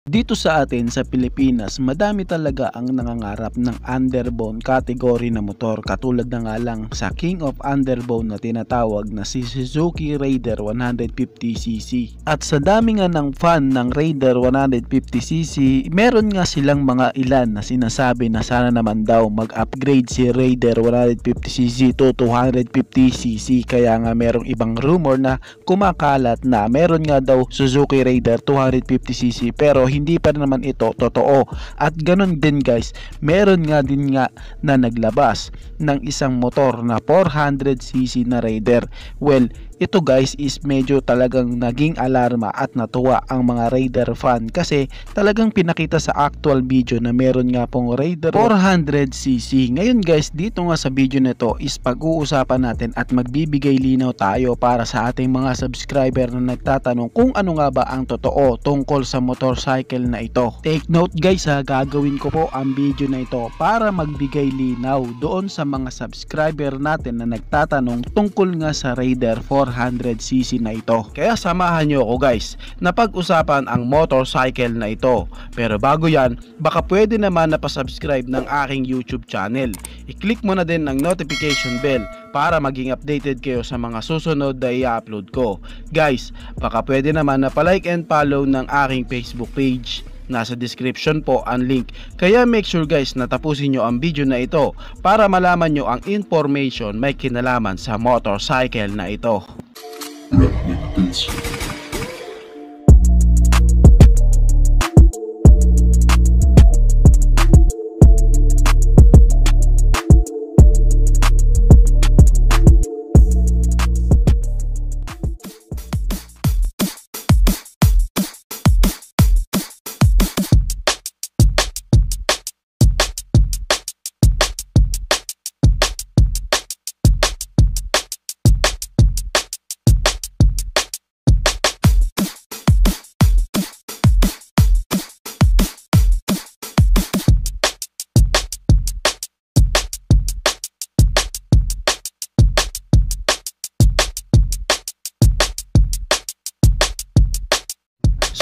Dito sa atin sa Pilipinas, madami talaga ang nangangarap ng underbone category na motor, katulad na nga lang sa King of Underbone na tinatawag na si Suzuki Raider 150cc. At sa dami nga ng fan ng Raider 150cc, meron nga silang mga ilan na sinasabi na sana naman daw mag-upgrade si Raider 150cc to 250cc. Kaya nga merong ibang rumor na kumakalat na meron nga daw Suzuki Raider 250cc, pero hindi pa naman ito totoo. At ganun din guys, meron nga din nga na naglabas ng isang motor na 400cc na Raider. Well, ito guys is medyo talagang naging alarma at natuwa ang mga Raider fan, kasi talagang pinakita sa actual video na meron nga pong Raider 400cc. Ngayon guys, dito nga sa video na to is pag-uusapan natin at magbibigay linaw tayo para sa ating mga subscriber na nagtatanong kung ano nga ba ang totoo tungkol sa motorcycle na ito. Take note guys ha, gagawin ko po ang video na ito para magbigay linaw doon sa mga subscriber natin na nagtatanong tungkol nga sa Raider 400cc na ito. Kaya samahan nyo ako guys na pag-usapan ang motorcycle na ito. Pero bago yan, baka pwede naman na pa-subscribe ng aking YouTube channel. I-click mo na din ang notification bell para maging updated kayo sa mga susunod na i-upload ko. Guys, baka pwede naman na pa-like and follow ng aking Facebook page. Nasa description po ang link. Kaya make sure guys na tapusin nyo ang video na ito para malaman nyo ang information may kinalaman sa motorcycle na ito.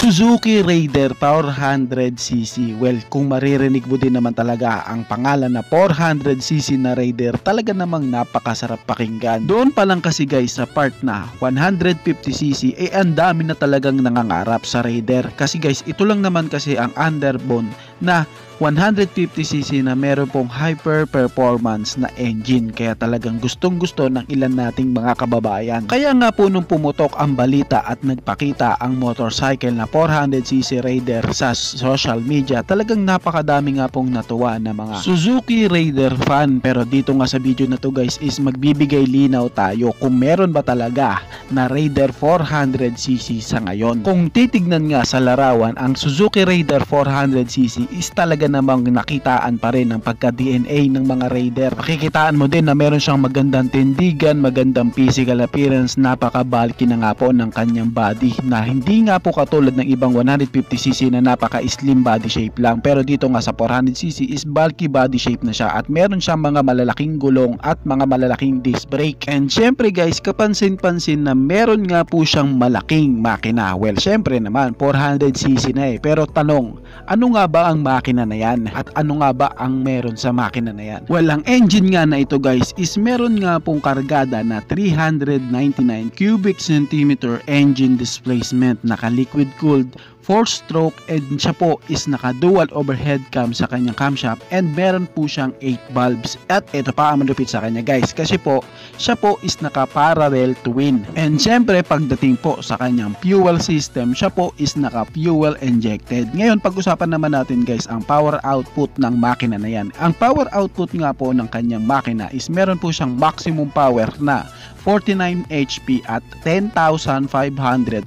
Suzuki Raider 400cc. Well, kung maririnig mo din naman talaga ang pangalan na 400cc na Raider, talaga namang napakasarap pakinggan. Doon pa lang kasi guys sa part na 150cc, ang dami na talagang nangangarap sa Raider. Kasi guys, ito lang naman kasi ang underbone na 150cc na meron pong hyper performance na engine, kaya talagang gustong gusto ng ilan nating mga kababayan. Kaya nga po nung pumutok ang balita at nagpakita ang motorcycle na 400cc Raider sa social media, talagang napakadami nga pong natuwa na mga Suzuki Raider fan. Pero dito nga sa video na to guys is magbibigay linaw tayo kung meron ba talaga na Raider 400cc sa ngayon. Kung titignan nga sa larawan, ang Suzuki Raider 400cc is talaga namang nakitaan pa rin ang pagka-DNA ng mga Raider. Makikitaan mo din na meron siyang magandang tindigan, magandang physical appearance, napaka-bulky na nga po ng kanyang body, na hindi nga po katulad ng ibang 150cc na napaka-slim body shape lang. Pero dito nga sa 400cc is bulky body shape na siya at meron siyang mga malalaking gulong at mga malalaking disc brake. And syempre guys, kapansin-pansin na meron nga po siyang malaking makina. Well, syempre naman 400cc na pero tanong, ano nga ba ang makina na yan? At ano nga ba ang meron sa makina na yan? Well, ang engine nga na ito guys is meron nga pong kargada na 399 cubic centimeter engine displacement, naka liquid cooled 4-stroke, and siya po is naka dual overhead cam sa kanyang camshaft, and meron po siyang 8 valves. At ito pa ang malupit sa kanya guys, kasi po siya po is naka parallel twin. And syempre pagdating po sa kanyang fuel system, siya po is naka fuel injected. Ngayon pag-usapan naman natin guys ang power output ng makina na yan. Ang power output nga po ng kanyang makina is meron po siyang maximum power na 49 HP at 10,500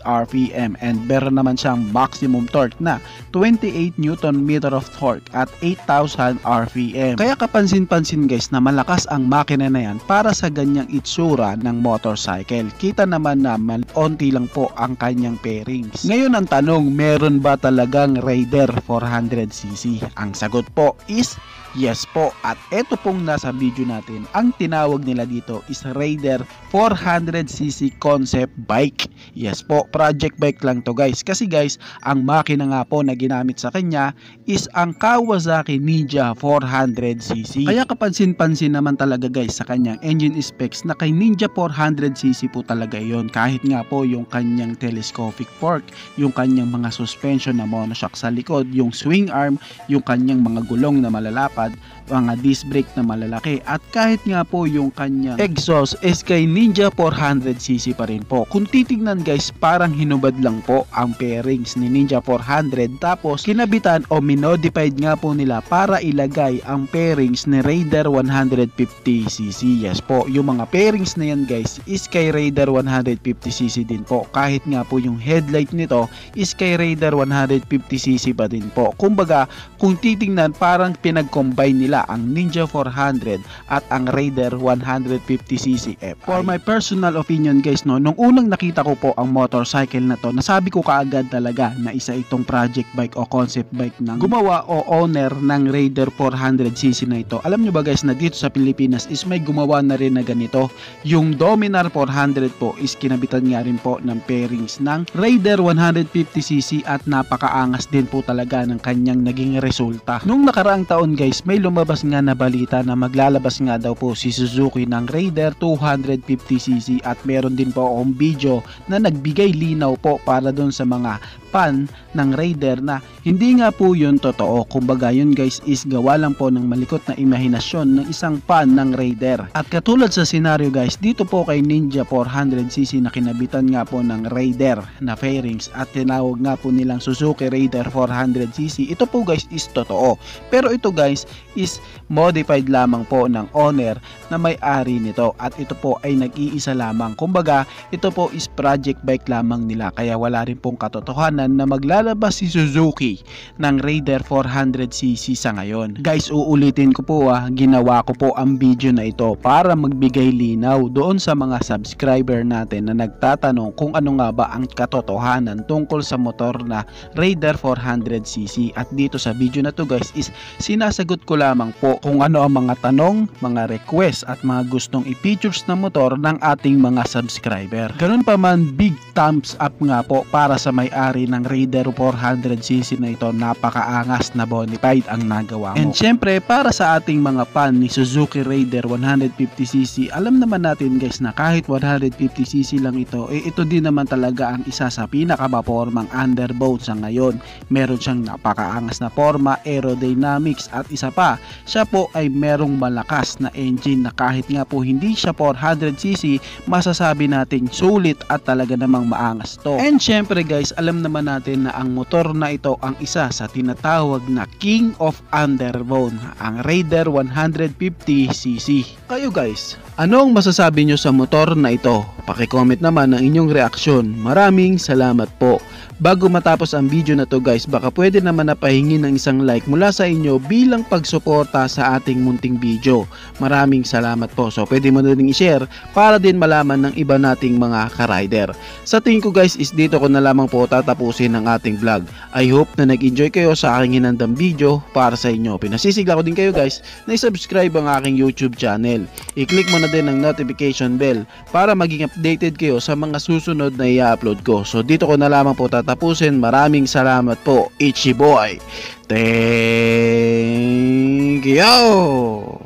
RPM, and meron naman siyang maximum torque na 28 Newton meter of torque at 8,000 RPM. Kaya kapansin-pansin guys na malakas ang makina na yan para sa ganyang itsura ng motorcycle. Kita naman na onti lang po ang kanyang pairings. Ngayon ang tanong, meron ba talagang Raider 400cc? Ang sagot po is Yes po, at eto pong nasa video natin, ang tinawag nila dito is Raider 400cc concept bike. Yes po, project bike lang to guys. Kasi guys, ang makina nga po na ginamit sa kanya is ang Kawasaki Ninja 400cc. Kaya kapansin-pansin naman talaga guys sa kanyang engine specs na kay Ninja 400cc po talaga yon. Kahit nga po yung kanyang telescopic fork, yung kanyang mga suspension na monoshock sa likod, yung swing arm, yung kanyang mga gulong na malalapad, mga disc brake na malalaki, at kahit nga po yung kanyang exhaust is kay Ninja 400cc pa rin po. Kung titignan guys, parang hinubad lang po ang pairings ni Ninja 400 tapos kinabitan o minodified nga po nila para ilagay ang pairings ni Raider 150cc. Yes po, yung mga pairings na yan guys is kay Raider 150cc din po. Kahit nga po yung headlight nito is kay Raider 150cc pa din po. Kumbaga, kung titingnan parang pinag-combine nila ang Ninja 400 at ang Raider 150cc FI. For my personal opinion guys, no, nung unang nakita ko po ang motorcycle na to, nasabi ko kaagad talaga na isa itong project bike o concept bike ng gumawa o owner ng Raider 400cc na ito. Alam nyo ba guys na dito sa Pilipinas is may gumawa na rin na ganito. Yung Dominar 400 po is kinabitan nga rin po ng pairings ng Raider 150cc at napakaangas din po talaga ng kanyang naging resulta. Nung nakaraang taon guys, may lumabas nga na balita na maglalabas nga daw po si Suzuki ng Raider 250cc at meron din po akong video na nagbigay linaw po para dun sa mga fan ng Raider na hindi nga po yun totoo. Kumbaga yun guys is gawa lang po ng malikot na imahinasyon ng isang fan ng Raider. At katulad sa senaryo guys, dito po kay Ninja 400cc na kinabitan nga po ng Raider na fairings at tinawag nga po nilang Suzuki Raider 400cc, ito po guys is totoo. Pero ito guys is modified lamang po ng owner na may-ari nito at ito po ay nag-iisa lamang. Kumbaga ito po is project bike lamang nila, kaya wala rin pong katotohanan na maglalabas si Suzuki ng Raider 400cc sa ngayon. Guys, uulitin ko po ginawa ko po ang video na ito para magbigay linaw doon sa mga subscriber natin na nagtatanong kung ano nga ba ang katotohanan tungkol sa motor na Raider 400cc. At dito sa video na to guys is sinasagot ko lamang po kung ano ang mga tanong, mga request at mga gustong i-features na motor ng ating mga subscriber. Ganun pa man, big thumbs up nga po para sa may-ari ng Raider 400cc na ito. Napakaangas na bonafide ang nagawa mo. And syempre para sa ating mga fan ni Suzuki Raider 150cc, alam naman natin guys na kahit 150cc lang ito, ito din naman talaga ang isa sa pinakamapormang underboat sa ngayon. Meron siyang napakaangas na forma, aerodynamics, at isa pa, siya po ay merong malakas na engine na kahit nga po hindi siya 400cc, masasabi nating sulit at talaga namang maangas to. And syempre guys, alam naman natin na ang motor na ito ang isa sa tinatawag na King of Underbone, ang Raider 150cc. Kayo guys, ano ang masasabi nyo sa motor na ito? Paki-comment naman ang inyong reaksyon. Maraming salamat po. Bago matapos ang video na to guys, baka pwede naman na pahingin ng isang like mula sa inyo bilang pagsuporta sa ating munting video. Maraming salamat po. So pwede mo na din i-share para din malaman ng iba nating mga ka-rider. Sa tingin ko guys is dito ko na lamang po tatapusin ang ating vlog. I hope na nag-enjoy kayo sa aking hinandang video para sa inyo. Pinasisigla ko din kayo guys na i-subscribe ang aking YouTube channel. I-click mo na din ang notification bell para maging updated kayo sa mga susunod na i-upload ko. So dito ko na lamang po tatapusin. Maraming salamat po, Ichi Boy. Thank you!